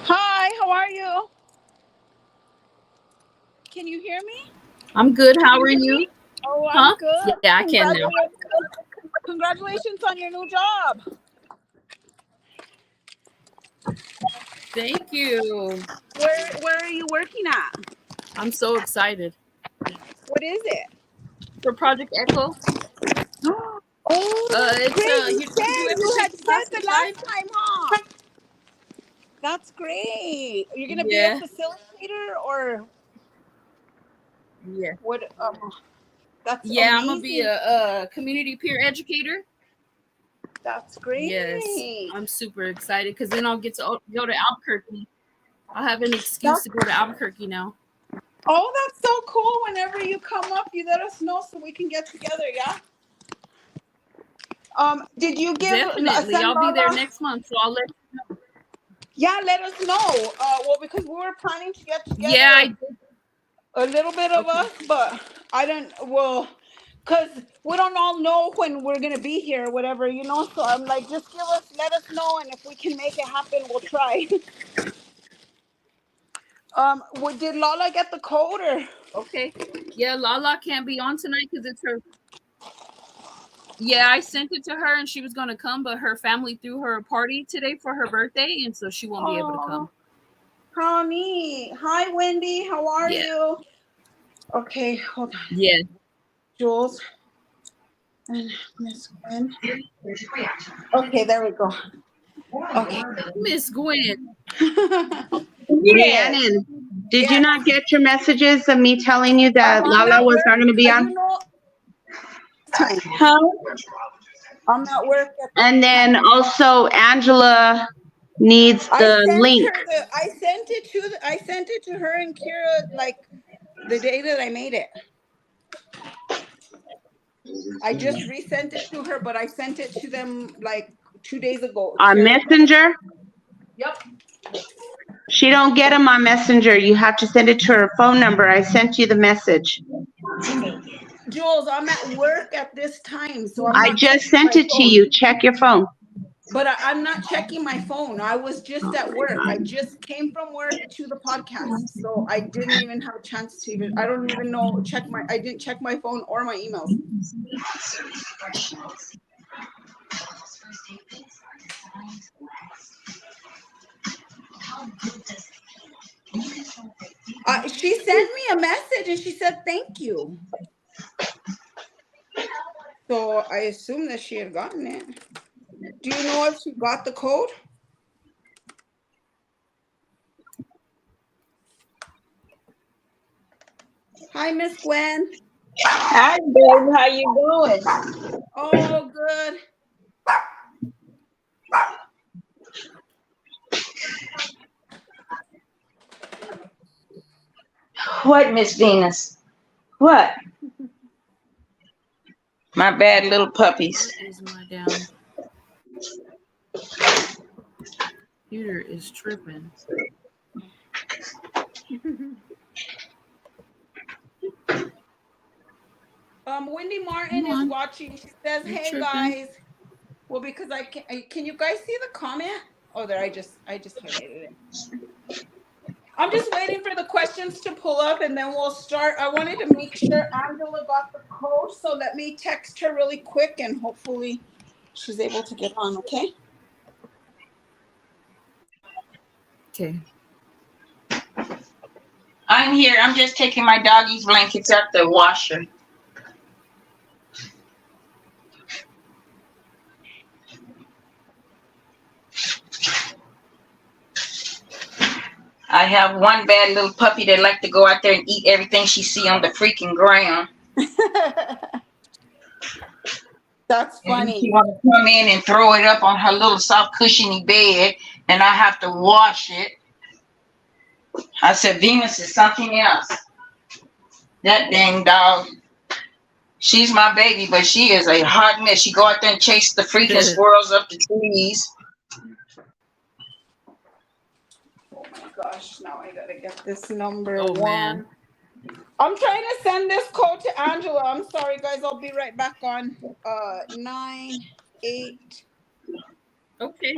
Hi, how are you? Can you hear me? I'm good. Can How you are hear you? me? Oh, I'm Huh? good. Yeah, I can now. Congratulations on your new job. Thank you. Where are you working at? I'm so excited What is it? for Project Echo. Oh, that's It's great. did you ever You take had the said the classified? last time, huh? That's great. You're gonna be a Yeah. facilitator or Yeah. what? That's Yeah, I'm gonna be amazing. a community peer educator. That's Yes, great. I'm super excited because then I'll get to go to Albuquerque. I'll have an excuse That's to go to Albuquerque now. Oh, that's so cool. Whenever you come up, you let us know so we can get together, yeah? Did you Definitely, send I'll be there Lala? next month, so I'll let you know. Yeah, let us know. Well, because we were planning to get Yeah, I together, did. a little bit of Okay. us, but I don't, well, because we don't all know when we're going to be here or whatever, so I'm like, just let us know, and if we can make it happen, we'll try. Did Lala get the code or? Okay. Yeah, Lala can't be on tonight because it's her. Yeah, I sent it to her and she was gonna come, but her family threw her a party today for her birthday, and so she won't be able to Oh, come. how neat. Hi, Wendy. How are Yeah. you? Okay, hold on. Yeah. Jules and Miss Gwen. Okay, there we go. Okay. Miss Gwen. Yes. Rhiannon, did you Yes. not get your messages of me telling you that I'm Lala at was work. not going to be on? Time. Huh? I'm at work at this And time. then also Angela needs the link. I sent it to her and Kira like the day that I made it. I just resent it to her, but I sent it to them like 2 days ago. On Messenger? Yep. She don't get them on Messenger. You have to send it to her phone number. I sent you the message. Jules, I'm at work at this time, so I'm I not just checking sent my it to phone. you. Check your phone. But I'm not checking my phone. I was just at work. I just came from work to the podcast. So I didn't even have a chance to even, I don't even know, I didn't check my phone or my emails. She sent me a message and she said, thank you. So I assume that she had gotten it. Do you know if she got the code? Hi, Miss Gwen. Hi, babe. How you doing? Oh, good. What, Miss Venus? What? My bad little puppies. What is my down? Computer is tripping. Wendy Martin is watching. She says, You "Hey tripping? guys." Well, because can you guys see the comment? Oh, there. I just highlighted it. I'm just waiting for the questions to pull up, and then we'll start. I wanted to make sure Angela got the code, so let me text her really quick, and hopefully, she's able to get on. Okay. Okay. I'm here. I'm just taking my doggy's blankets out the washer. I have one bad little puppy that like to go out there and eat everything she see on the freaking ground. That's And funny. she want to come in and throw it up on her little soft cushiony bed, and I have to wash it. I said, Venus is something else. That dang dog. She's my baby, but she is a hot mess. She go out there and chase the freaking squirrels up the trees. Oh my gosh! Now I gotta get this number Oh, one. man. I'm trying to send this code to Angela. I'm sorry, guys. I'll be right back on 9, 8. Okay,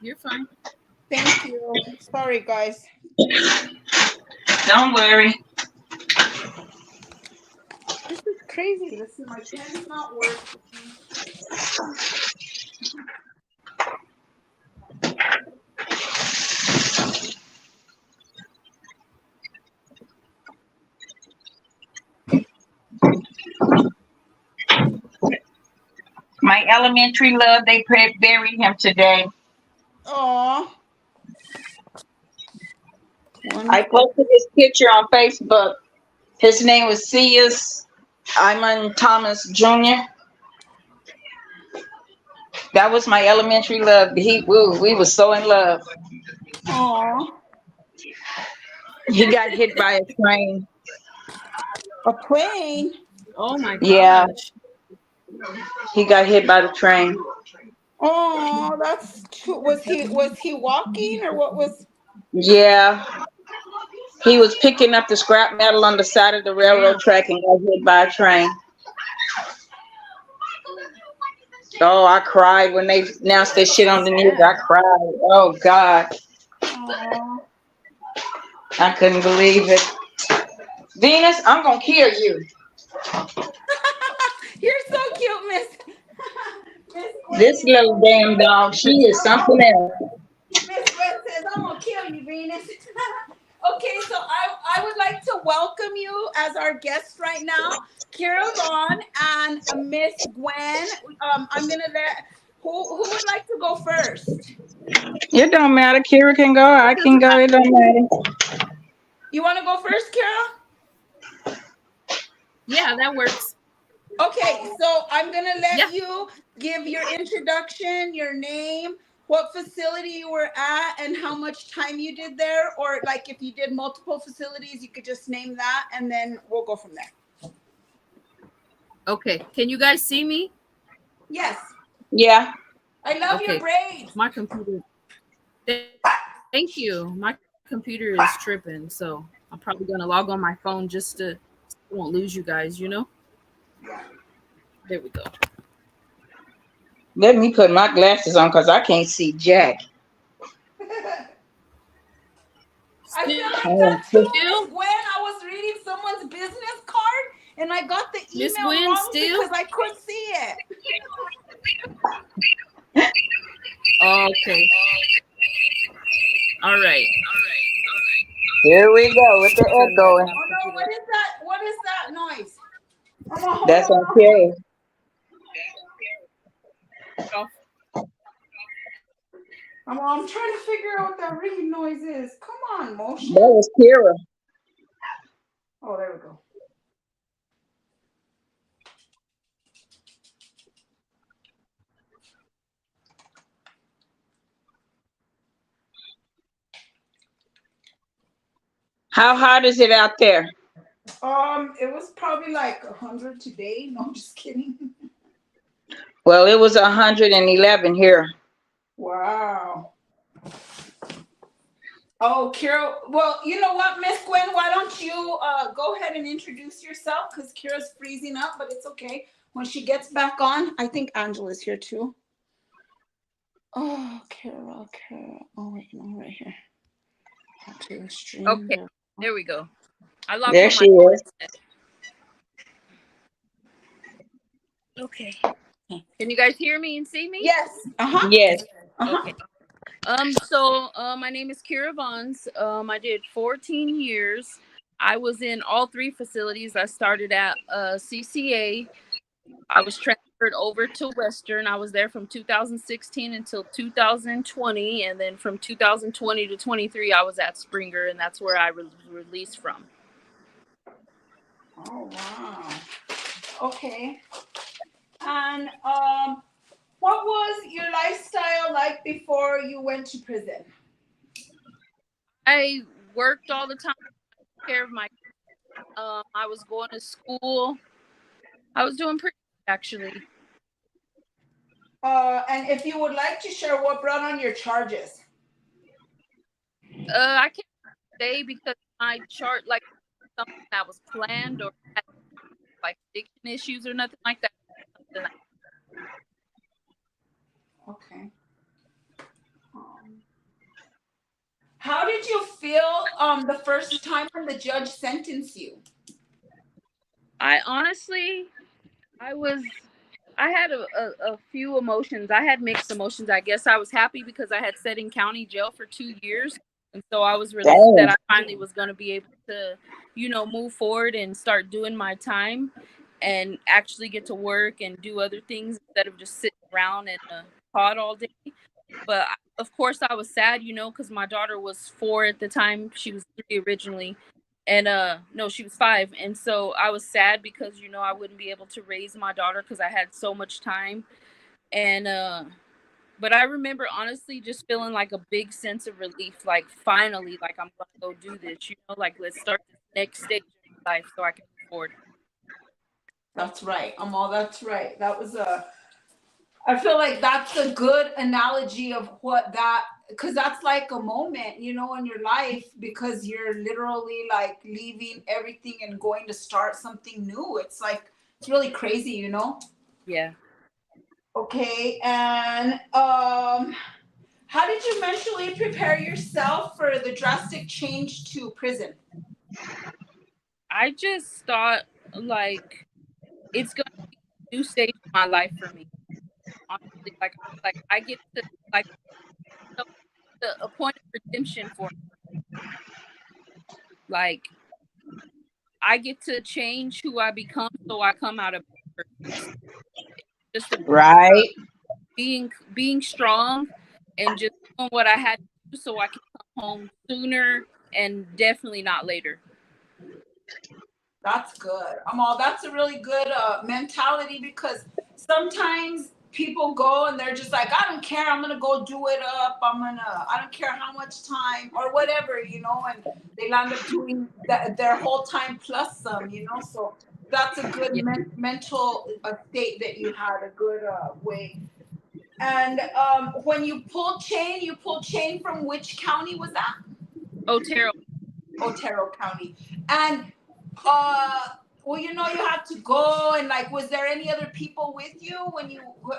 you're fine. Thank you. Sorry, guys. Don't worry. This is crazy. This is my pen's not working. My elementary love, they buried him today. Aw. I posted his picture on Facebook. His name was C.S. Iman Thomas Jr. That was my elementary love. We were so in love. Aw. He got hit by a train. A plane? Oh my gosh. Yeah. He got hit by the train. Oh, that's too. Was he walking or what was? Yeah. He was picking up the scrap metal on the side of the railroad track and got hit by a train. Oh, I cried when they announced that shit on the news. I cried. Oh God. Aw. I couldn't believe it. Venus, I'm gonna kill you. You're so cute, Miss. Miss Gwen. This little damn dog, she is something else. Miss Gwen says, I'm gonna kill you, Venus. Okay, so I would like to welcome you as our guest right now, Kira Vaughn and Miss Gwen. I'm gonna let who would like to go first? It don't matter. Kira can go. I can go. It don't matter. You want to go first, Kira? Yeah, that works. Okay, so I'm gonna let Yeah. you give your introduction, your name, what facility you were at, and how much time you did there, or like if you did multiple facilities, you could just name that, and then we'll go from there. Okay, can you guys see me? Yes, Yeah. I love your Okay. braids. My computer. Thank you. My computer is tripping, so I'm probably gonna log on my phone just to I won't lose you guys. You know. There we go. Let me put my glasses on because I can't see Jack. I feel like Oh, that too, still? Miss Gwen. I was reading someone's business card, and I got the Miss email Gwen, wrong still? because I couldn't see it. Okay. All right. Here we go with the echoing. Oh no! What is that? What is that noise? That's on Kira. I'm trying to figure out what that ringing noise is. Come on, motion. That was Kira. Oh, there we go. How hot is it out there? It was probably like 100 today. No, I'm just kidding. Well, it was 111 here. Wow. Oh, Kira. Well, you know what, Miss Gwen? Why don't you go ahead and introduce yourself? Because Kira's freezing up, but it's okay. When she gets back on, I think Angela's here too. Oh, Kira. Oh, wait, no, right here. To the stream. Okay. There we go. I logged There on she my is. Okay. Can you guys hear me and see me? Yes. Uh-huh. Yes. Uh-huh. Okay. So my name is Kira Vaughns. I did 14 years. I was in all three facilities. I started at CCA. I was transferred over to Western. I was there from 2016 until 2020, and then from 2020 to 23, I was at Springer, and that's where I was released from. Oh, wow. Okay. And what was your lifestyle like before you went to prison? I worked all the time, took care of my. I was going to school. I was doing pretty good, actually. And if you would like to share what brought on your charges. I can't say because my chart, like something that was planned or had, like addiction issues or nothing like that. Okay. How did you feel the first time when the judge sentenced you? I honestly, I had a few emotions. I had mixed emotions. I guess I was happy because I had sat in county jail for 2 years. And so I was relieved that I finally was going to be able to, move forward and start doing my time and actually get to work and do other things instead of just sitting around in a pod all day. But of course I was sad, because my daughter was 4 at the time. She was 3 originally. And no, she was 5. And so I was sad because, I wouldn't be able to raise my daughter because I had so much time. And but I remember honestly just feeling like a big sense of relief, like finally, like I'm gonna go do this, like let's start this next stage of my life so I can move forward. That's right. Amal, that's right. That was I feel like that's a good analogy of what that, because that's like a moment, in your life, because you're literally like leaving everything and going to start something new. It's really crazy, Yeah. Okay. And how did you mentally prepare yourself for the drastic change to prison? I just thought like it's gonna be a new stage of my life for me. Honestly, like I get to like a point of redemption for me. Like I get to change who I become, so I come out of just Right. being strong and just doing what I had to do so I can come home sooner and definitely not later. That's good. Amal, that's a really good mentality, because sometimes people go and they're just like, I don't care, I'm gonna go do it up, I don't care how much time or whatever, and they land up doing their whole time plus some, so that's a good mental state that you had, a good way. And when you pull chain from which county was that? Otero. County. And well, you have to go, and like, was there any other people with you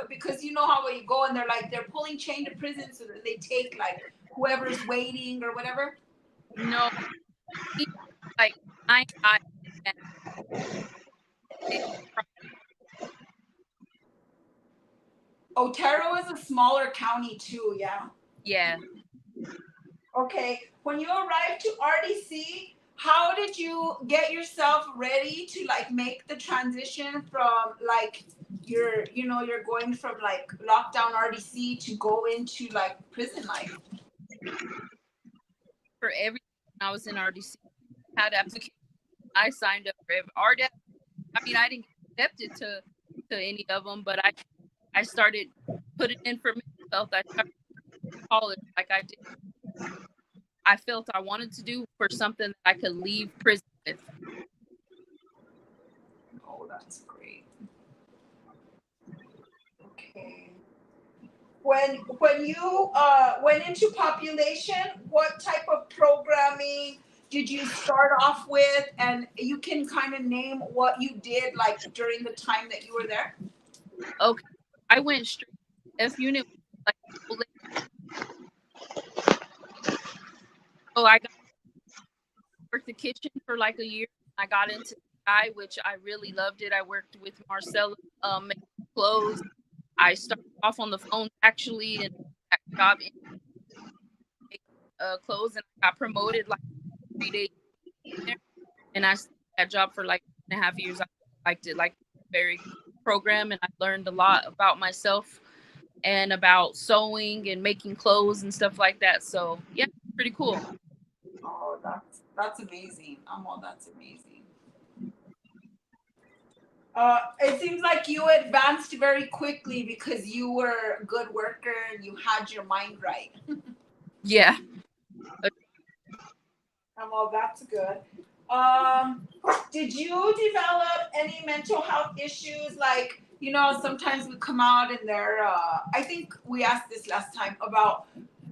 because how when you go and they're pulling chain to prison, so that they take like whoever's waiting or whatever? No, like I Otero is a smaller county too, yeah. Yeah. Okay, when you arrived to RDC, how did you get yourself ready to like make the transition from like you're going from like lockdown RDC to go into like prison life? For everything, I was in RDC, had application. I signed up for RDC. I mean, I didn't get accepted to any of them, but I started putting in for myself. I started college like I did. I felt I wanted to do for something that I could leave prison with. Oh, that's great. Okay. When you went into population, what type of programming did you start off with? And you can kind of name what you did like during the time that you were there. Okay, I went straight to F unit. So I worked the kitchen for like a year. I got into dye, which I really loved it. I worked with Marcella making clothes. I started off on the phone actually, and that job in clothes, and I got promoted like 3 days there. And I stayed that job for like 2.5 years. I liked it, like very program, and I learned a lot about myself and about sewing and making clothes and stuff like that. So yeah, pretty cool. Oh, that's amazing. That's amazing. It seems like you advanced very quickly because you were a good worker and you had your mind right. Yeah. That's good. Did you develop any mental health issues? Like, sometimes we come out and they're, I think we asked this last time about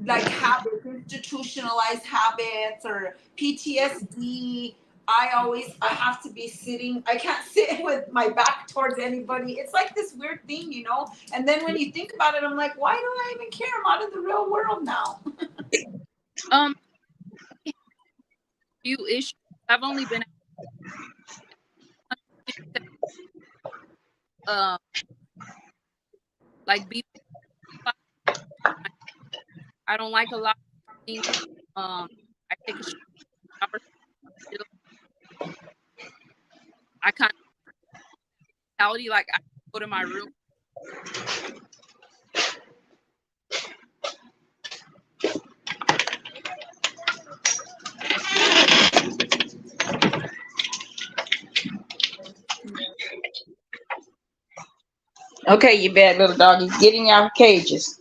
like habits, institutionalized habits or PTSD. I have to be sitting. I can't sit with my back towards anybody. It's like this weird thing, you know. And then when you think about it, I'm like, why do I even care? I'm out of the real world now. Um, few issues. I've only been like be. I don't like a lot of things. I take a shower. I kind of mentality like I go to my room. Okay, you bad little doggies, get in your cages.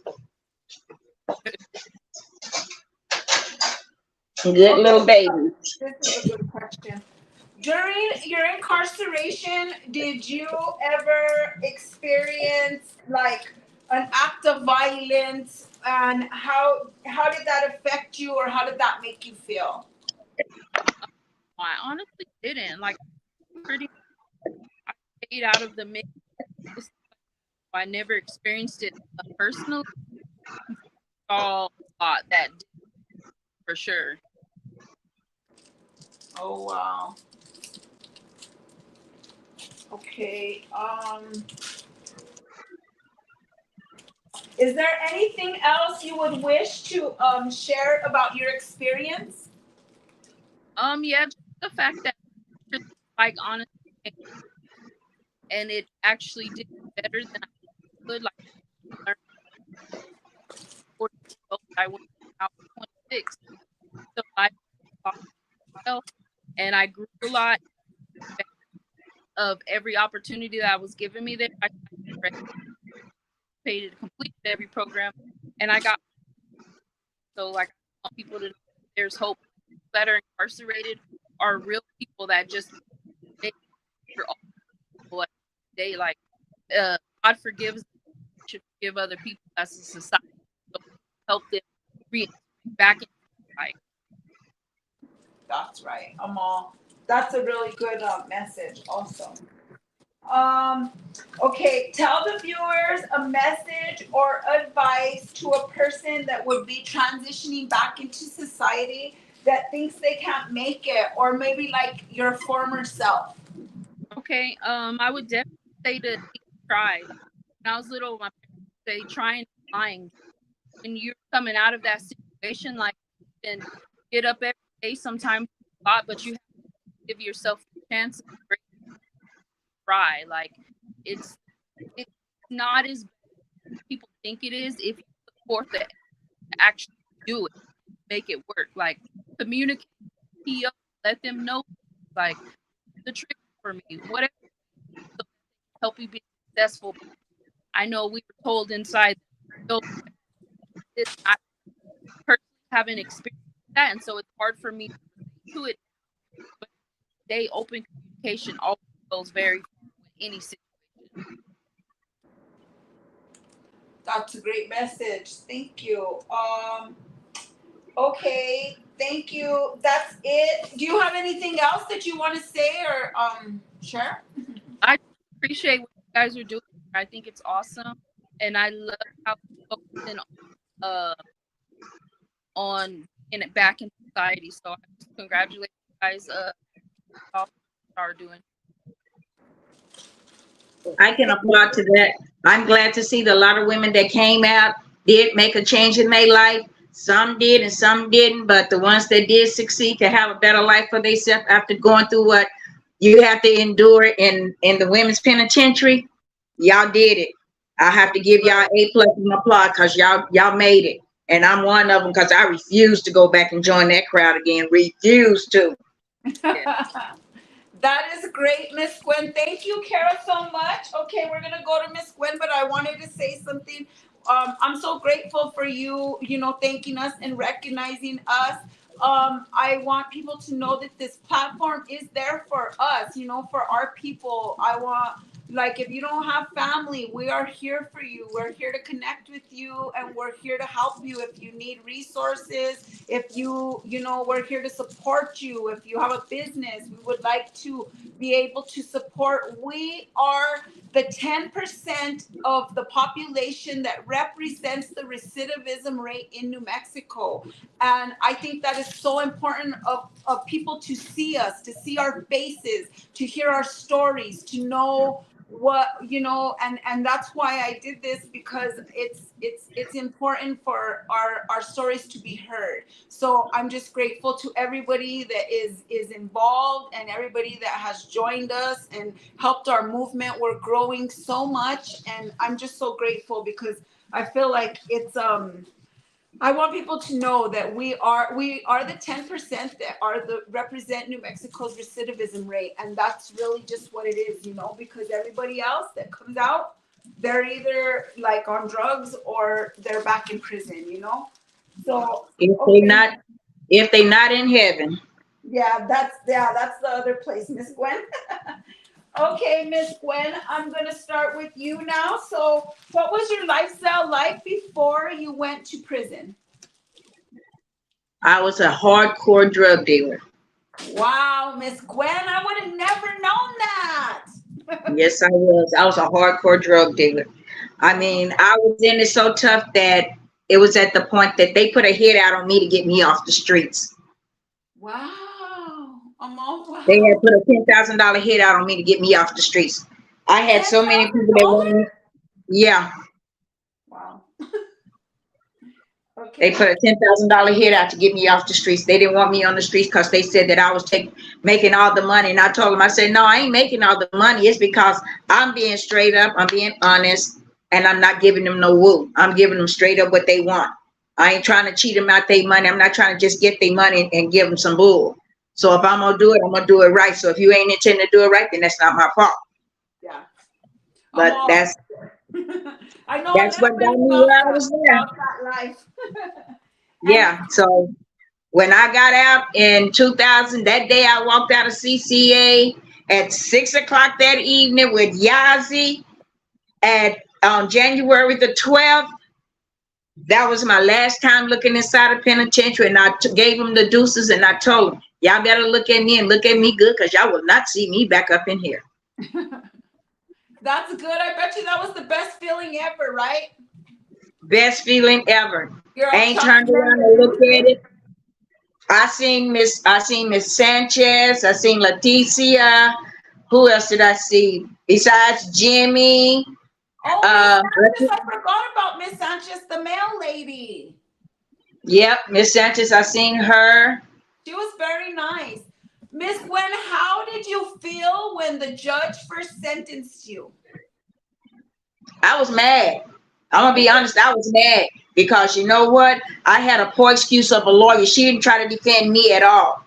Good little baby. This is a good question. During your incarceration, did you ever experience like an act of violence, and how did that affect you, or how did that make you feel? I honestly didn't like pretty. I stayed out of the mix. I never experienced it personally. Saw a lot that for sure. Oh wow. Okay. Is there anything else you would wish to share about your experience? Yeah, just the fact that like honestly, and it actually did better than I could. Like, I went out 26, so I taught myself, and I grew a lot of every opportunity that was given me there. I participated, completed every program, and I got so like I want people to know there's hope. That are incarcerated are real people that just for all people they like God forgives, should forgive other people as a society, so help them back in life. That's right. That's a really good message also. Okay, tell the viewers a message or advice to a person that would be transitioning back into society that thinks they can't make it, or maybe like your former self. Okay, I would definitely say to try. When I was little, my parents say trying lying. When you're coming out of that situation, like and get up every day, sometimes a lot, but you have to give yourself a chance to try. Like it's not as bad as people think it is if you put forth the actually do it, make it work. Like communicate, let them know like the trick for me, whatever help you be successful. I know we were told inside this I personally haven't experienced that, and so it's hard for me to it. But they open communication always goes very far with any situation. That's a great message. Thank you. Okay, thank you. That's it. Do you have anything else that you want to say or share? I appreciate what you guys are doing. I think it's awesome, and I love how you're focusing on getting it back in society. So I just congratulate you guys all are doing. I can applaud to that. I'm glad to see that a lot of women that came out did make a change in their life. Some did and some didn't, but the ones that did succeed to have a better life for themselves after going through what you have to endure in the women's penitentiary, y'all did it. I have to give y'all A+ and applaud because y'all made it. And I'm one of them because I refuse to go back and join that crowd again. Refuse to. That is great, Miss Gwen. Thank you, Kara, so much. Okay, we're gonna go to Miss Gwen, but I wanted to say something. I'm so grateful for you, thanking us and recognizing us. I want people to know that this platform is there for us, for our people. I want Like, if you don't have family, we are here for you. We're here to connect with you, and we're here to help you if you need resources. If we're here to support you. If you have a business, we would like to be able to support. We are the 10% of the population that represents the recidivism rate in New Mexico. And I think that is so important of people to see us, to see our faces, to hear our stories, to know what, and that's why I did this, because it's important for our stories to be heard. So I'm just grateful to everybody that is involved, and everybody that has joined us and helped our movement. We're growing so much, and I'm just so grateful, because I feel like it's I want people to know that we are the 10% that represent New Mexico's recidivism rate, and that's really just what it is, because everybody else that comes out, they're either like on drugs or they're back in prison, So if they not in heaven. Yeah, that's the other place, Miss Gwen. Okay, Miss Gwen, I'm going to start with you now. So what was your lifestyle like before you went to prison? I was a hardcore drug dealer. Wow, Miss Gwen, I would have never known that. Yes, I was. I was a hardcore drug dealer. I mean, I was in it so tough that it was at the point that they put a hit out on me to get me off the streets. Wow. Wow. They had put a $10,000 hit out on me to get me off the streets. I had so many people that wanted me. Yeah. Wow. Okay. They put a $10,000 hit out to get me off the streets. They didn't want me on the streets because they said that I was making all the money. And I told them, I said, no, I ain't making all the money. It's because I'm being straight up, I'm being honest, and I'm not giving them no woo. I'm giving them straight up what they want. I ain't trying to cheat them out their money. I'm not trying to just get their money and give them some bull. So if I'm going to do it, I'm going to do it right. So if you ain't intending to do it right, then that's not my fault. Yeah. But that's I know that's what got me where I was there. That life. Yeah. So when I got out in 2000, that day I walked out of CCA at 6 o'clock that evening with Yazi on January the 12th. That was my last time looking inside a penitentiary, and I gave them the deuces, and I told them, y'all better look at me and look at me good, because y'all will not see me back up in here. That's good. I bet you that was the best feeling ever, right? Best feeling ever. I ain't turned around and looked at it. I seen Miss Sanchez. I seen Leticia. Who else did I see besides Jimmy? Oh, I forgot about Miss Sanchez, the mail lady. Yep, Miss Sanchez. I seen her. She was very nice. Miss Gwen, how did you feel when the judge first sentenced you? I was mad. I'm gonna be honest. I was mad because you know what? I had a poor excuse of a lawyer. She didn't try to defend me at all.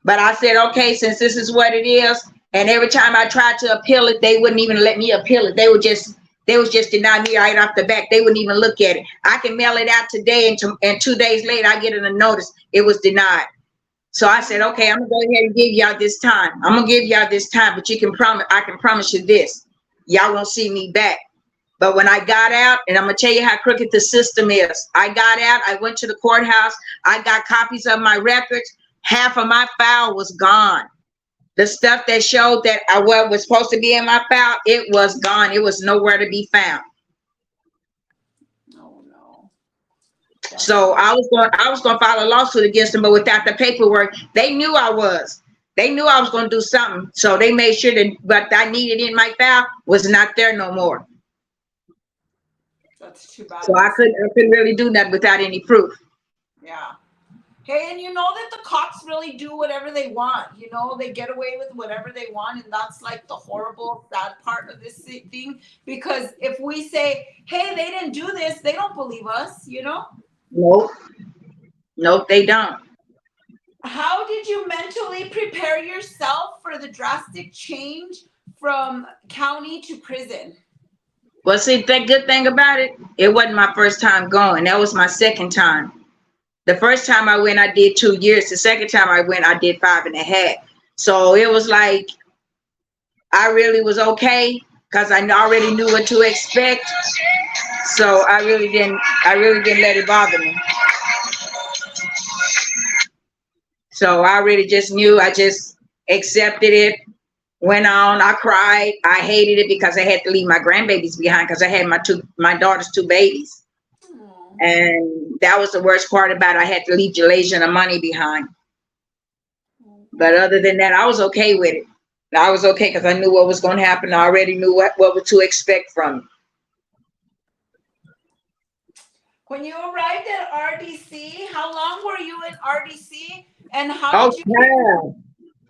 But I said, okay, since this is what it is, and every time I tried to appeal it, they wouldn't even let me appeal it. They would just deny me right off the back. They wouldn't even look at it. I can mail it out today, and 2 days later, I get a notice it was denied. So I said, okay, I'm gonna go ahead and give y'all this time. I'm gonna give y'all this time, but I can promise you this. Y'all won't see me back. But when I got out, and I'm gonna tell you how crooked the system is. I got out, I went to the courthouse, I got copies of my records. Half of my file was gone. The stuff that showed that what was supposed to be in my file, it was gone. It was nowhere to be found. Oh no. So I was going to file a lawsuit against them, but without the paperwork, they knew I was. They knew I was going to do something, so they made sure that what I needed in my file was not there no more. That's too bad. So I couldn't really do nothing without any proof. Yeah. Hey, and you know that the cops really do whatever they want. You know, they get away with whatever they want, and that's like the horrible, sad part of this thing. Because if we say, hey, they didn't do this, they don't believe us, you know? Nope, they don't. How did you mentally prepare yourself for the drastic change from county to prison? Well, see, the good thing about it, it wasn't my first time going. That was my second time. The first time I went, I did 2 years. The second time I went, I did 5.5. So it was like, I really was okay because I already knew what to expect. So I really didn't let it bother me. So I really just knew, I just accepted it, went on. I cried. I hated it because I had to leave my grandbabies behind because I had my daughter's 2 babies. Aw. And that was the worst part about it. I had to leave Jalasia and the money behind. But other than that, I was okay with it. I was okay because I knew what was going to happen. I already knew what to expect from it. When you arrived at RDC, how long were you in RDC, and how Oh, did you child.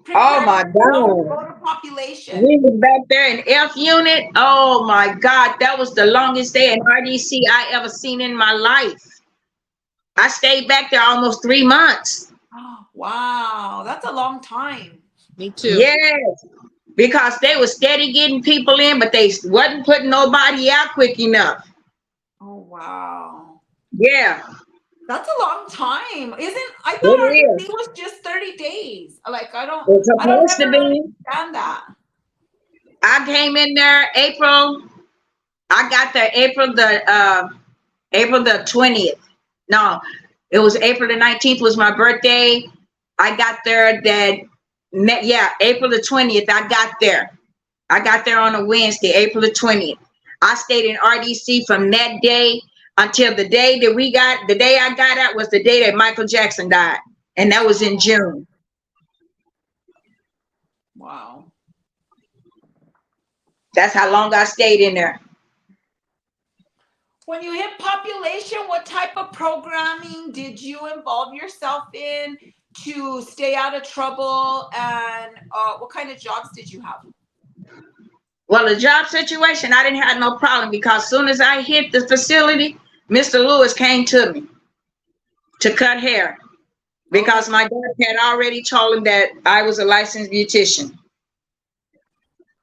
prepare Oh, my yourself to God. go to population? We was back there in F unit. Oh, my God. That was the longest day in RDC I ever seen in my life. I stayed back there almost 3 months. Oh, wow, that's a long time. Me too. Yes, because they were steady getting people in, but they wasn't putting nobody out quick enough. Oh, wow. Yeah, That's a long time. I it thought RDC is. was just 30 days. Like, I don't It's supposed to ever be. understand that. I came in there April. I got there April the 20th. No, it was April the 19th was my birthday. I got there April the 20th. I got there on a Wednesday, April the 20th. I stayed in RDC from that day until the day I got out was the day that Michael Jackson died. And that was in June. Wow. That's how long I stayed in there. When you hit population, what type of programming did you involve yourself in to stay out of trouble, and what kind of jobs did you have? Well, the job situation, I didn't have no problem because as soon as I hit the facility, Mr. Lewis came to me to cut hair because my dad had already told him that I was a licensed beautician.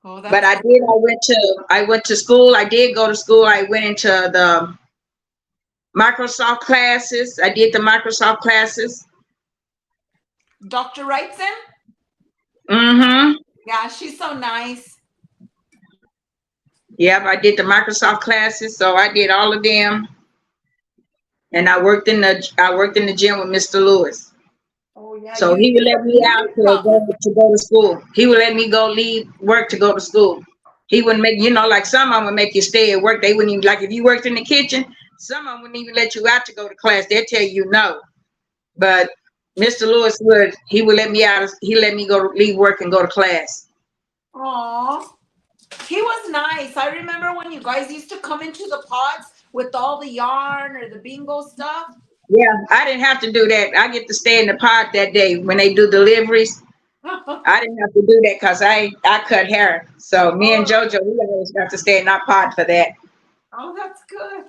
Oh, But I went to school. I did go to school. I went into the Microsoft classes. I did the Microsoft classes. Dr. Wrightson? Mm-hmm. Yeah, she's so nice. Yep, I did the Microsoft classes, so I did all of them. And I worked in the gym with Mr. Lewis. Oh yeah. So he would let me out to go to school. He would let me go leave work to go to school. He wouldn't make, like some of them would make you stay at work. They wouldn't even, like if you worked in the kitchen, some of them wouldn't even let you out to go to class. They'd tell you no. But Mr. Lewis would let me out. He let me go leave work and go to class. Aw. He was nice. I remember when you guys used to come into the pods with all the yarn or the bingo stuff. Yeah, I didn't have to do that. I get to stay in the pod that day when they do deliveries. I didn't have to do that because I cut hair. So me and JoJo, we always got to stay in our pod for that. Oh, that's good.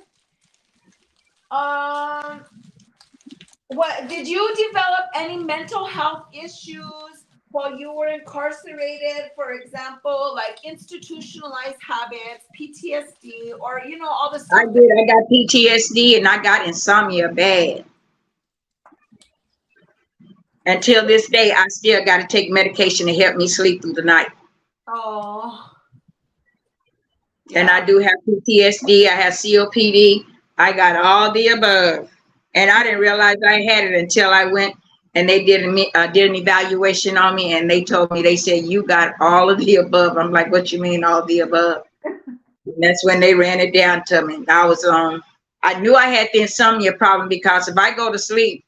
What did you develop any mental health issues while you were incarcerated? For example, like institutionalized habits, PTSD, or all the stuff. I did. I got PTSD and I got insomnia bad. Until this day, I still got to take medication to help me sleep through the night. Oh. And I do have PTSD. I have COPD. I got all the above. And I didn't realize I had it until I went and they did an evaluation on me. And they told me, they said, you got all of the above. I'm like, what you mean all the above? And that's when they ran it down to me. I knew I had the insomnia problem because if I go to sleep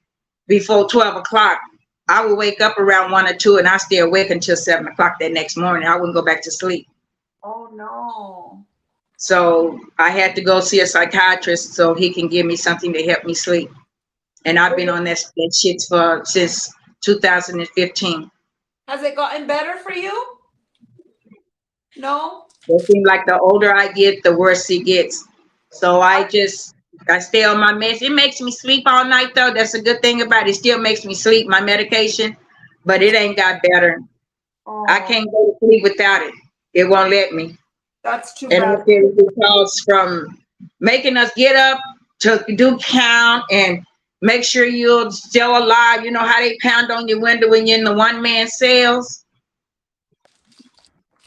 before 12 o'clock, I would wake up around 1 or 2 and I stay awake until 7 o'clock that next morning. I wouldn't go back to sleep. Oh no. So I had to go see a psychiatrist so he can give me something to help me sleep. And I've been on that shit since 2015. Has it gotten better for you? No? It seems like the older I get, the worse it gets. So I stay on my meds. It makes me sleep all night though. That's a good thing about it. It still makes me sleep, my medication, but it ain't got better. Oh, I can't go to sleep without it. It won't let me. that's too And bad. I feel because from making us get up to do count and make sure you're still alive. You know how they pound on your window when you're in the one-man cells?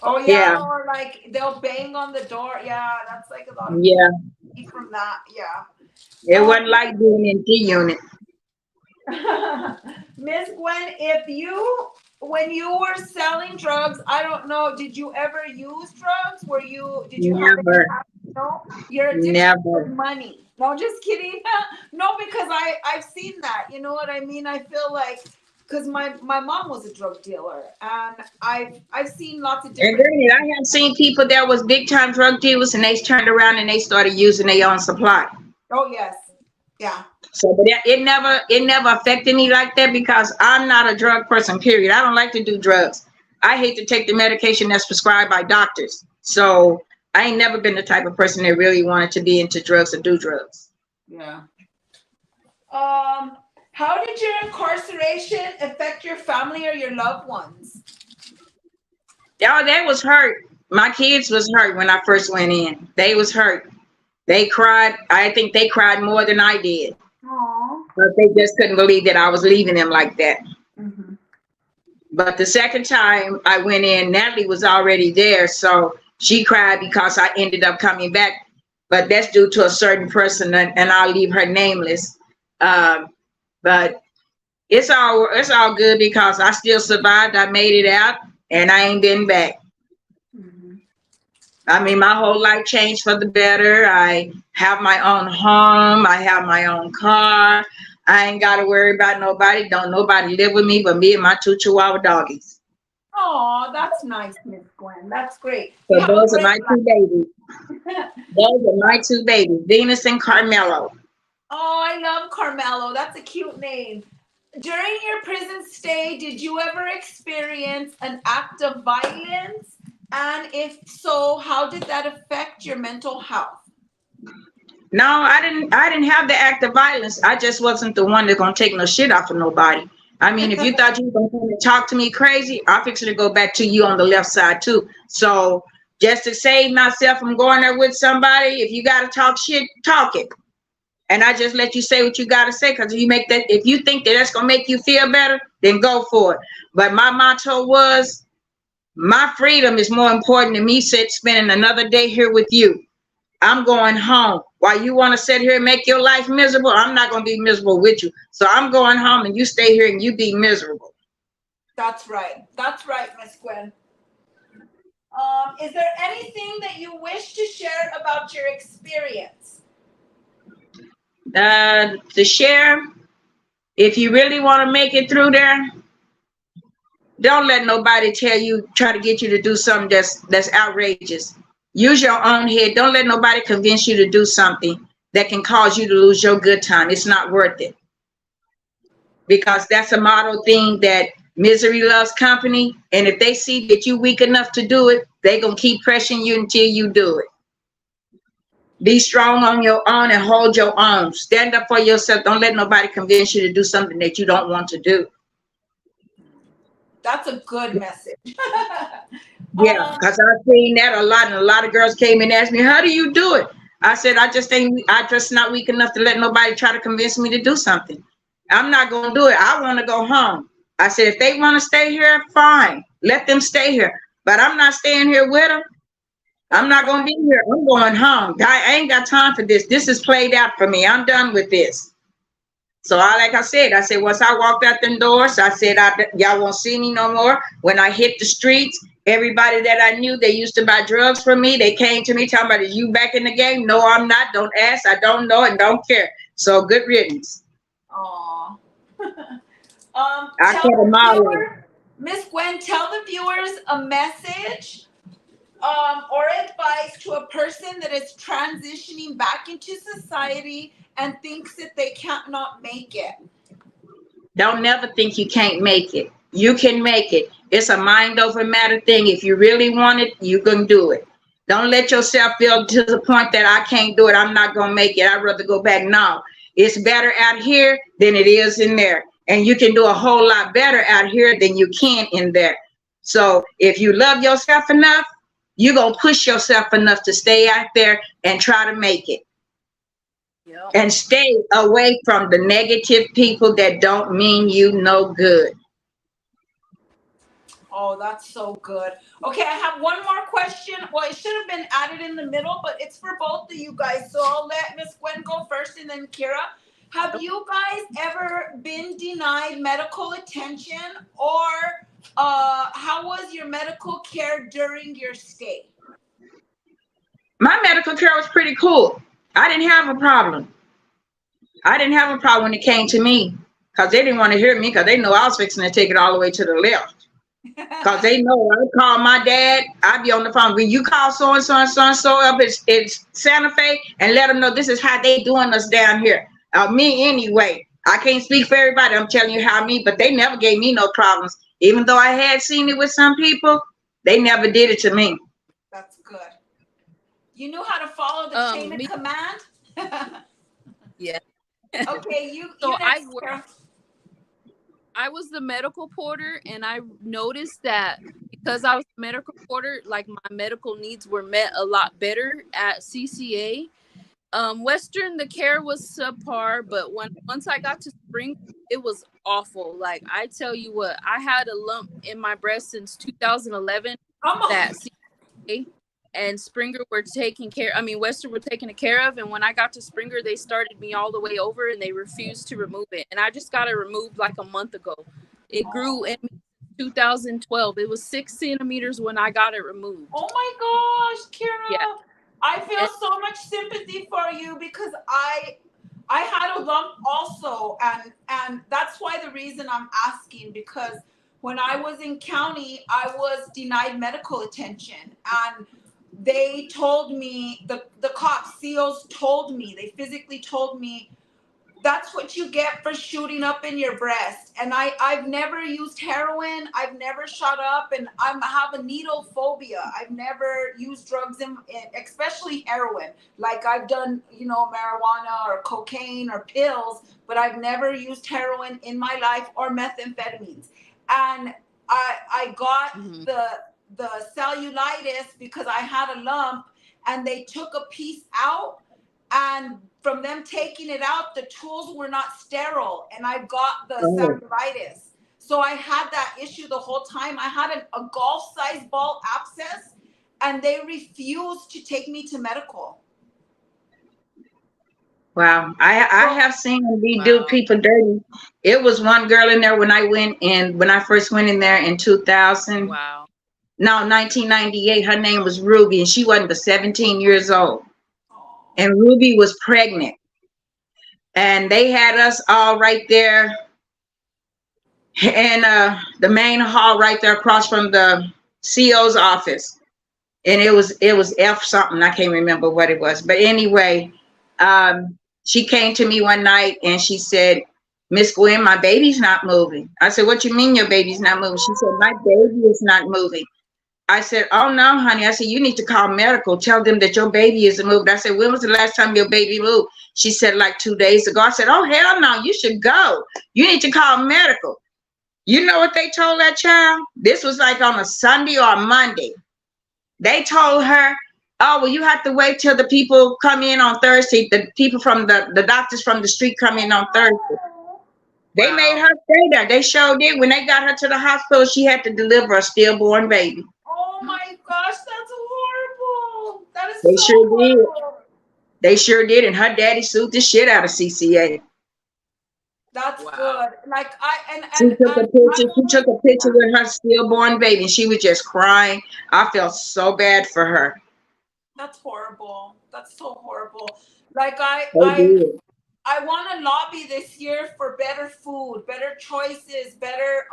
Oh yeah, Yeah, or like they'll bang on the door. Yeah, that's like a lot of yeah. people from that. Yeah. It wasn't like being in G Unit. Miss Gwen, when you were selling drugs, I don't know, did you ever use drugs? Did you have any Never, habits? No, your addiction was never. money. No, just kidding. No, because I've seen that. You know what I mean? I feel like because my mom was a drug dealer, and I've seen lots of And different. then I have seen people that was big time drug dealers and they turned around and they started using their own supply. Oh yes, yeah. So, but it never affected me like that because I'm not a drug person, period. I don't like to do drugs. I hate to take the medication that's prescribed by doctors. So I ain't never been the type of person that really wanted to be into drugs or do drugs. Yeah. How did your incarceration affect your family or your loved ones? Y'all, they was hurt. My kids was hurt when I first went in. They was hurt. They cried. I think they cried more than I did. Aww. But they just couldn't believe that I was leaving them like that. Mm-hmm. But the second time I went in, Natalie was already there. So she cried because I ended up coming back. But that's due to a certain person, and I'll leave her nameless. But it's all good because I still survived. I made it out, and I ain't been back. Mm-hmm. I mean, my whole life changed for the better. I have my own home. I have my own car. I ain't got to worry about nobody. Don't nobody live with me but me and my 2 Chihuahua doggies. Oh, that's nice, Miss Gwen. That's great. So You have a those are great my 2 babies. life. Those are my 2 babies, Venus and Carmelo. Oh, I love Carmelo. That's a cute name. During your prison stay, did you ever experience an act of violence? And if so, how did that affect your mental health? No, I didn't have the act of violence. I just wasn't the one that's gonna take no shit off of nobody. I mean, if you thought you were gonna come and talk to me crazy, I'm fixing to go back to you on the left side too. So just to save myself from going there with somebody, if you gotta talk shit, talk it. And I just let you say what you gotta say, because if you think that that's gonna make you feel better, then go for it. But my motto was, my freedom is more important than me spending another day here with you. I'm going home. While you want to sit here and make your life miserable, I'm not going to be miserable with you. So I'm going home and you stay here and you be miserable. That's right. That's right, Miss Gwen. Is there anything that you wish to share about your experience? To share, if you really want to make it through there, don't let nobody try to get you to do something that's outrageous. Use your own head. Don't let nobody convince you to do something that can cause you to lose your good time. It's not worth it. Because that's a model thing that misery loves company. And if they see that you're weak enough to do it, they're going to keep pressuring you until you do it. Be strong on your own and hold your own. Stand up for yourself. Don't let nobody convince you to do something that you don't want to do. That's a good message. Yeah, because I've seen that a lot, and a lot of girls came and asked me, how do you do it? I said, I just not weak enough to let nobody try to convince me to do something. I'm not going to do it. I want to go home. I said, if they want to stay here, fine. Let them stay here. But I'm not staying here with them. I'm not going to be here. I'm going home. I ain't got time for this. This is played out for me. I'm done with this. So like I said, once I walked out them doors, I said, y'all won't see me no more. When I hit the streets, everybody that I knew, they used to buy drugs from me. They came to me talking about, is you back in the game? No, I'm not. Don't ask. I don't know and don't care. So good riddance. Aw. I cut them all. Miss Gwen, tell the viewers a message or advice to a person that is transitioning back into society and thinks that they can't not make it. Don't never think you can't make it. You can make it. It's a mind over matter thing. If you really want it, you can do it. Don't let yourself feel to the point that I can't do it. I'm not going to make it. I'd rather go back. No, it's better out here than it is in there. And you can do a whole lot better out here than you can in there. So if you love yourself enough, you're going to push yourself enough to stay out there and try to make it. Yep. And stay away from the negative people that don't mean you no good. Oh, that's so good. Okay, I have one more question. Well, it should have been added in the middle, but it's for both of you guys. So I'll let Miss Gwen go first and then Kira. Have you guys ever been denied medical attention, or how was your medical care during your stay? My medical care was pretty cool. I didn't have a problem. I didn't have a problem when it came to me, because they didn't want to hear me, because they know I was fixing to take it all the way to the left. Because they know I call my dad, I'd be on the phone. When you call so-and-so and so-and-so up, it's Santa Fe, and let them know this is how they doing us down here. Me anyway. I can't speak for everybody. I'm telling you how me, but they never gave me no problems. Even though I had seen it with some people, they never did it to me. That's good. You knew how to follow the chain of command? Yeah. Okay, you So next, I was the medical porter, and I noticed that because I was the medical porter, like my medical needs were met a lot better at CCA. Western, the care was subpar, but once I got to Spring, it was awful. Like, I tell you what, I had a lump in my breast since 2011 that CCA and Springer were taking care. I mean, Western were taking care of, and when I got to Springer, they started me all the way over, and they refused to remove it. And I just got it removed like a month ago. It grew in 2012. It was 6 centimeters when I got it removed. Oh my gosh, Kira! Yeah. I feel so much sympathy for you, because I had a lump also, and that's why the reason I'm asking, because when I was in county, I was denied medical attention, and they told me, the cops, COs told me, they physically told me, that's what you get for shooting up in your breast. And I've never used heroin. I've never shot up, and I have a needle phobia. I've never used drugs, especially heroin. Like, I've done, marijuana or cocaine or pills, but I've never used heroin in my life, or methamphetamines. And I got the cellulitis because I had a lump, and they took a piece out, and from them taking it out, the tools were not sterile, and I got the cellulitis. So I had that issue the whole time. I had a golf-sized ball abscess, and they refused to take me to medical. Wow. I have seen them do people dirty. It was one girl in there when I first went in there in 2000. Wow. No, 1998. Her name was Ruby, and she wasn't but 17 years old. And Ruby was pregnant. And they had us all right there in the main hall right there across from the CO's office. And it was F something. I can't remember what it was. But anyway, she came to me one night and she said, "Miss Gwen, my baby's not moving." I said, "What you mean your baby's not moving?" She said, "My baby is not moving." I said, "Oh no, honey." I said, "You need to call medical. Tell them that your baby isn't moved." I said, "When was the last time your baby moved?" She said, "Like 2 days ago." I said, "Oh hell no, you should go. You need to call medical." You know what they told that child? This was like on a Sunday or a Monday. They told her, "Oh, well, you have to wait till the people come in on Thursday. The people from the doctors from the street come in on Thursday." They made her stay there. They showed it. When they got her to the hospital, she had to deliver a stillborn baby. Oh my gosh, that's horrible. That is They so sure did. horrible. They sure did. And her daddy sued the shit out of CCA. That's good. Like She took a picture. She took a picture with her stillborn baby, and she was just crying. I felt so bad for her. That's horrible. That's so horrible. Like I want to lobby this year for better food, better choices, better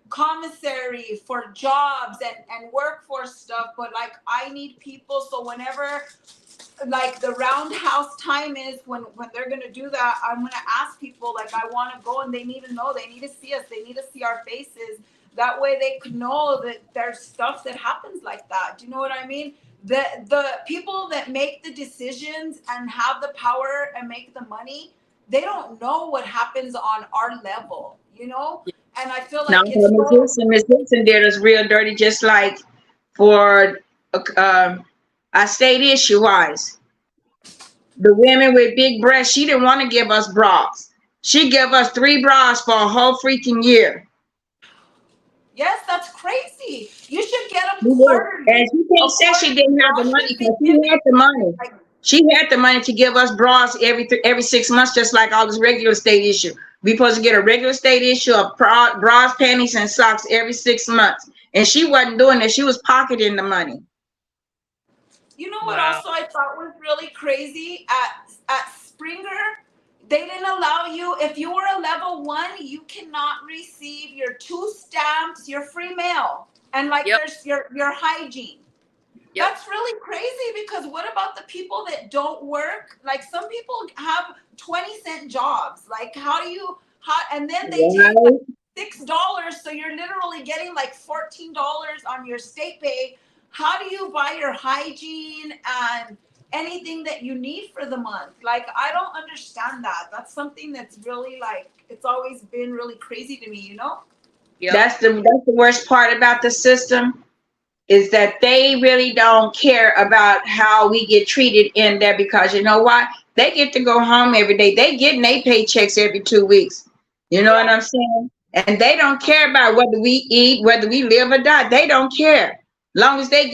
commissary for jobs and workforce stuff. But like, I need people. So whenever like the roundhouse time is when they're going to do that, I'm going to ask people, like, I want to go, and they need to know, they need to see us, they need to see our faces. That way they could know that there's stuff that happens like that. Do you know what I mean? The people that make the decisions and have the power and make the money, they don't know what happens on our level, you know? And I feel like Miss Gibson did us real dirty, just like for our state issue wise. The women with big breasts, she didn't want to give us bras. She gave us 3 bras for a whole freaking year. Yes, that's crazy. You should get them She did. quarterly. And she can't say she didn't have the money because she had the money. She had the money to give us bras every 6 months, just like all this regular state issue. We supposed to get a regular state issue of bras, panties, and socks every 6 months. And she wasn't doing that. She was pocketing the money. You know what Wow. also I thought was really crazy at Springer? They didn't allow you, if you were a level 1, you cannot receive your 2 stamps, your free mail, and like Yep. there's your hygiene. Yep. That's really crazy because what about the people that don't work? Like some people have 20-cent jobs. Like and then they take like $6, so you're literally getting like $14 on your state pay. How do you buy your hygiene and anything that you need for the month? Like, I don't understand that. That's something that's really like, it's always been really crazy to me, you know? Yep. That's the worst part about the system, is that they really don't care about how we get treated in there, because you know what? They get to go home every day. They getting their paychecks every 2 weeks. You know what I'm saying? And they don't care about whether we eat, whether we live or die. They don't care. Long as they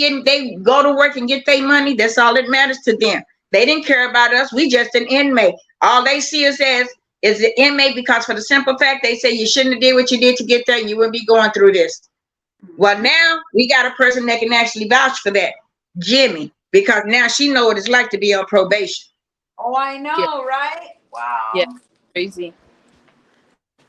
go to work and get their money, that's all that matters to them. They didn't care about us. We just an inmate. All they see us as is the inmate, because for the simple fact they say you shouldn't have did what you did to get there, and you wouldn't be going through this. Well, now we got a person that can actually vouch for that, Jimmy, because now she knows what it's like to be on probation. Oh, I know, Yeah. right? Wow. Yeah. Crazy.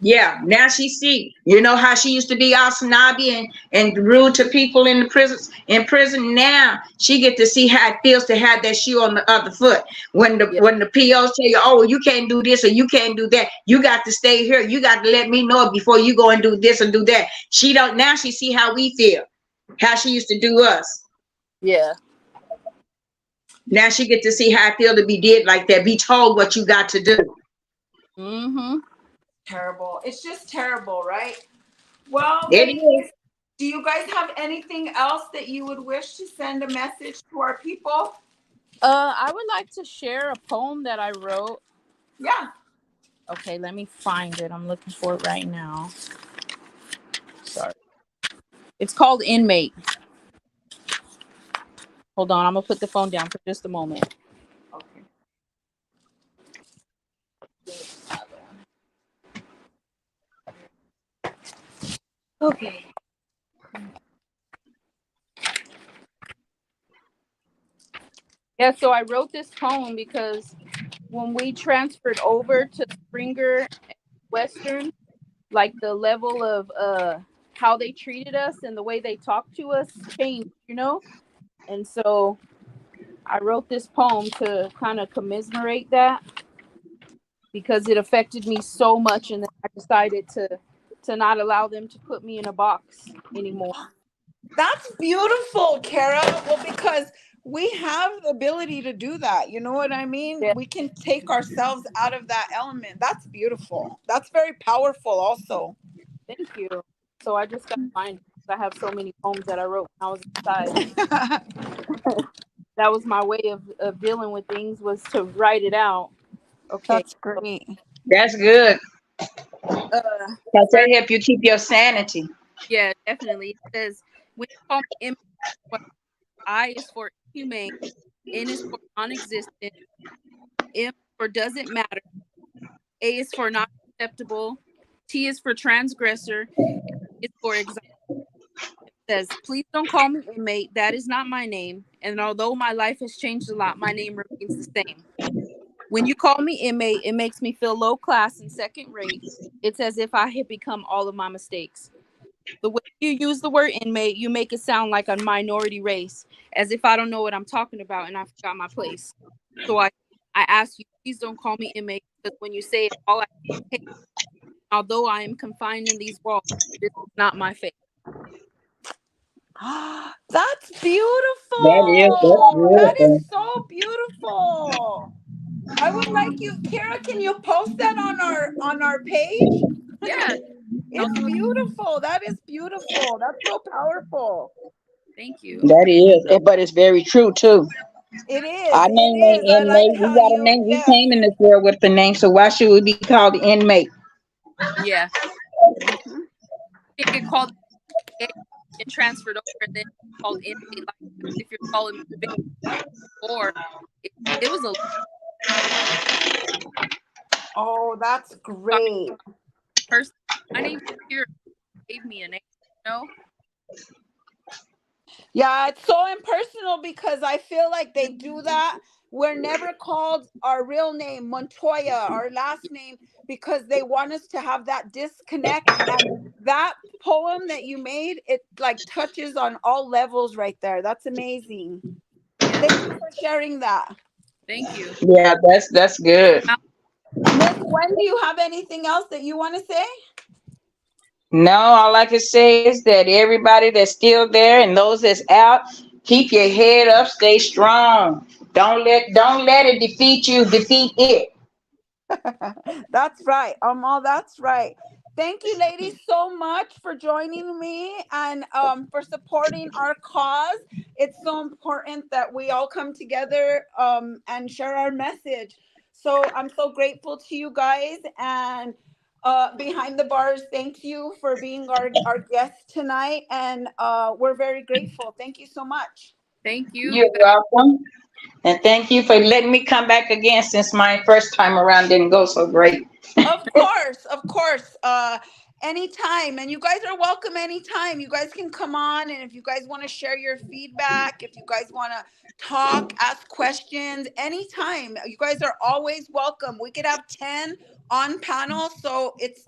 Yeah, now she see, you know how she used to be all snobby and rude to people in the prisons. In prison now, she get to see how it feels to have that shoe on the other foot. When the POs tell you, oh, you can't do this or you can't do that, you got to stay here. You got to let me know before you go and do this and do that. She don't. Now she see how we feel, how she used to do us. Yeah. Now she get to see how I feel to be did like that, be told what you got to do. Mm-hmm. Terrible. It's just terrible, right? Well, It is. do you guys have anything else that you would wish to send a message to our people? I would like to share a poem that I wrote. Yeah. Okay, let me find it. I'm looking for it right now. Sorry. It's called Inmate. Hold on, I'm gonna put the phone down for just a moment. Okay. Okay. Yeah, so I wrote this poem because when we transferred over to Springer Western, like the level of how they treated us and the way they talked to us changed, you know? And so I wrote this poem to kind of commemorate that, because it affected me so much, and then I decided to not allow them to put me in a box anymore. That's beautiful, Kara. Well, because we have the ability to do that. You know what I mean? Yeah. We can take ourselves out of that element. That's beautiful. That's very powerful also. Thank you. So I just got to find it. I have so many poems that I wrote when I was inside. That was my way of dealing with things, was to write it out. Okay. That's great. That's good. Because that help you keep your sanity. Yeah, definitely. It says, when you call me inhumane, I is for inhumane, N is for non-existent, M for doesn't matter, A is for not acceptable, T is for transgressor, is for example. It says, please don't call me inmate. That is not my name. And although my life has changed a lot, my name remains the same. When you call me inmate, it makes me feel low class and second rate. It's as if I had become all of my mistakes. The way you use the word inmate, you make it sound like a minority race, as if I don't know what I'm talking about and I forgot my place. So I ask you, please don't call me inmate, because when you say it, all I say, although I am confined in these walls, this is not my fate. That's beautiful. That is so beautiful. I would like you, Kara, can you post that on our page? Yeah. It's beautiful. That is beautiful. That's so powerful. Thank you. That is, but it's very true too. It is. Our name ain't inmate. We got a name. We came in this world with the name, so why should we be called the inmate? Yeah. They get called it transferred over, and then called inmate life. If you're calling me or it was a Oh, that's great. person. My name is Kira, gave me a name, you know? Yeah, it's so impersonal because I feel like they do that. We're never called our real name, Montoya, our last name, because they want us to have that disconnect. And that poem that you made, it like touches on all levels right there. That's amazing. Yeah, Thank you for sharing that. thank you. Yeah, that's good. Miss Gwen, do you have anything else that you want to say? No, all I can say is that everybody that's still there and those that's out, keep your head up, stay strong. Don't let it defeat you, defeat it. That's right. That's right. Thank you, ladies, so much for joining me and for supporting our cause. It's so important that we all come together and share our message. So I'm so grateful to you guys. And behind the bars, thank you for being our guest tonight. And we're very grateful. Thank you so much. Thank you. You're welcome. And thank you for letting me come back again since my first time around didn't go so great. Of course, of course. Anytime. And you guys are welcome anytime. You guys can come on. And if you guys want to share your feedback, if you guys want to talk, ask questions, anytime. You guys are always welcome. We could have 10 on panel. So it's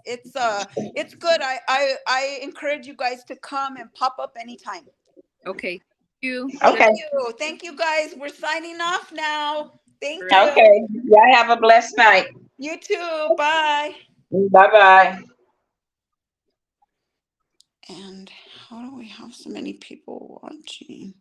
good. I encourage you guys to come and pop up anytime. Okay. Thank you. Okay. Thank you. Thank you guys. We're signing off now. Thank you. Okay. Y'all have a blessed night. You too. Bye. Bye-bye. And how do we have so many people watching?